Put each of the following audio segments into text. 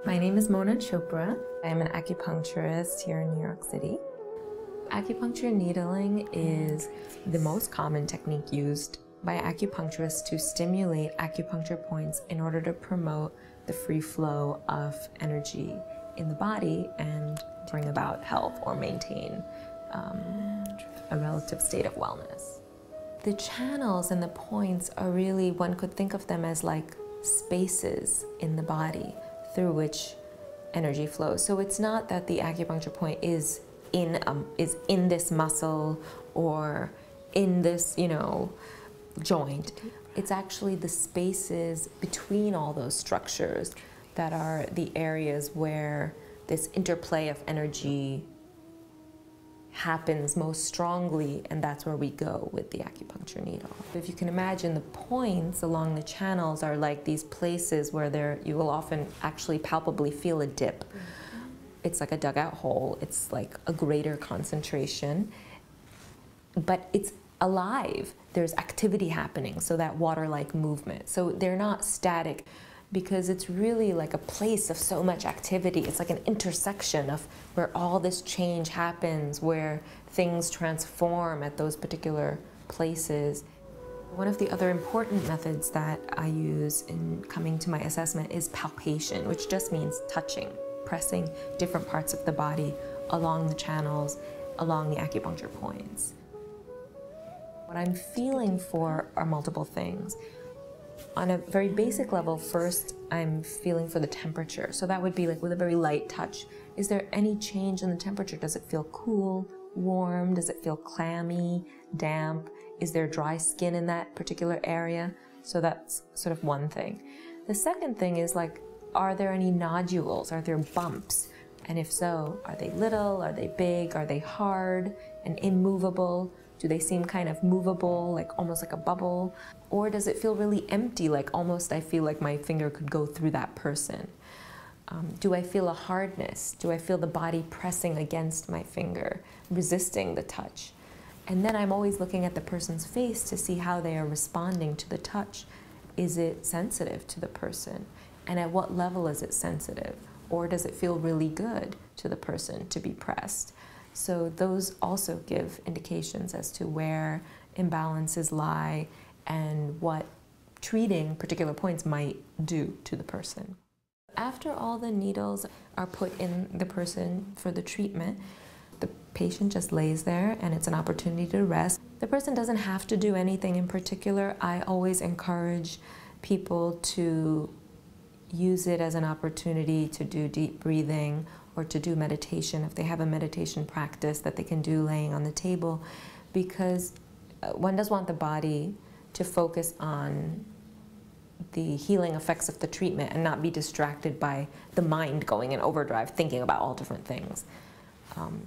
My name is Mona Chopra. I'm an acupuncturist here in New York City. Acupuncture needling is the most common technique used by acupuncturists to stimulate acupuncture points in order to promote the free flow of energy in the body and bring about health or maintain a relative state of wellness. The channels and the points are really, one could think of them as like spaces in the body through which energy flows. So it's not that the acupuncture point is in this muscle or in this, joint. It's actually the spaces between all those structures that are the areas where this interplay of energy happens most strongly, and that's where we go with the acupuncture needle. If you can imagine, the points along the channels are like these places where you will often actually palpably feel a dip. It's like a dugout hole. It's like a greater concentration, but it's alive. There's activity happening, so that water-like movement. So they're not static, because it's really like a place of so much activity. It's like an intersection of where all this change happens, where things transform at those particular places. One of the other important methods that I use in coming to my assessment is palpation, which just means touching, pressing different parts of the body along the channels, along the acupuncture points. What I'm feeling for are multiple things. On a very basic level, first, I'm feeling for the temperature. So that would be like with a very light touch. Is there any change in the temperature? Does it feel cool, warm? Does it feel clammy, damp? Is there dry skin in that particular area? So that's sort of one thing. The second thing is like, are there any nodules? Are there bumps? And if so, are they little? Are they big? Are they hard and immovable? Do they seem kind of movable, like almost like a bubble? Or does it feel really empty, like almost I feel like my finger could go through that person? Do I feel a hardness? Do I feel the body pressing against my finger, resisting the touch? And then I'm always looking at the person's face to see how they are responding to the touch. Is it sensitive to the person? And at what level is it sensitive? Or does it feel really good to the person to be pressed? So those also give indications as to where imbalances lie and what treating particular points might do to the person. After all the needles are put in the person for the treatment, the patient just lays there and it's an opportunity to rest. The person doesn't have to do anything in particular. I always encourage people to use it as an opportunity to do deep breathing or to do meditation if they have a meditation practice that they can do laying on the table, because one does want the body to focus on the healing effects of the treatment and not be distracted by the mind going in overdrive thinking about all different things.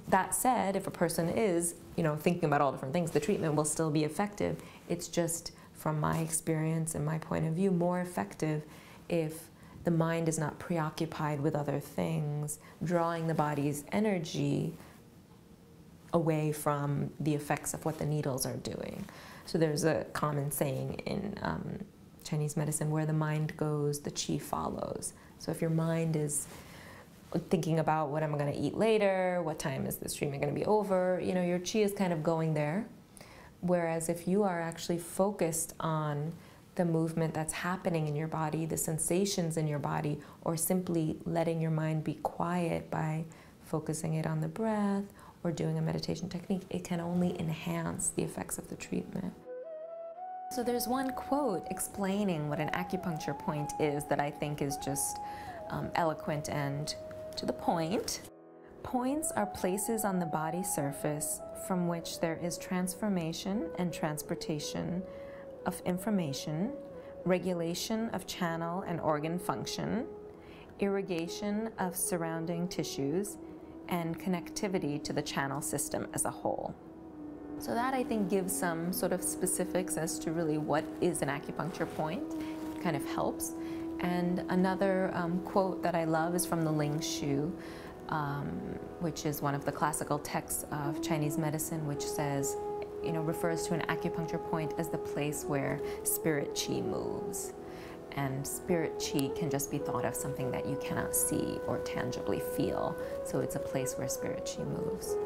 That said, if a person is thinking about all different things, the treatment will still be effective. It's just, from my experience and my point of view, more effective if the mind is not preoccupied with other things, drawing the body's energy away from the effects of what the needles are doing. So there's a common saying in Chinese medicine, where the mind goes, the qi follows. So if your mind is thinking about what am I going to eat later, what time is this treatment going to be over, your qi is kind of going there. Whereas if you are actually focused on the movement that's happening in your body, the sensations in your body, or simply letting your mind be quiet by focusing it on the breath or doing a meditation technique, it can only enhance the effects of the treatment. So there's one quote explaining what an acupuncture point is that I think is just eloquent and to the point. Points are places on the body surface from which there is transformation and transportation of information, regulation of channel and organ function, irrigation of surrounding tissues, and connectivity to the channel system as a whole. So that, I think, gives some sort of specifics as to really what is an acupuncture point. It kind of helps. And another quote that I love is from the Ling Shu, which is one of the classical texts of Chinese medicine, which says, refers to an acupuncture point as the place where spirit qi moves. And spirit chi can just be thought of something that you cannot see or tangibly feel. So it's a place where spirit chi moves.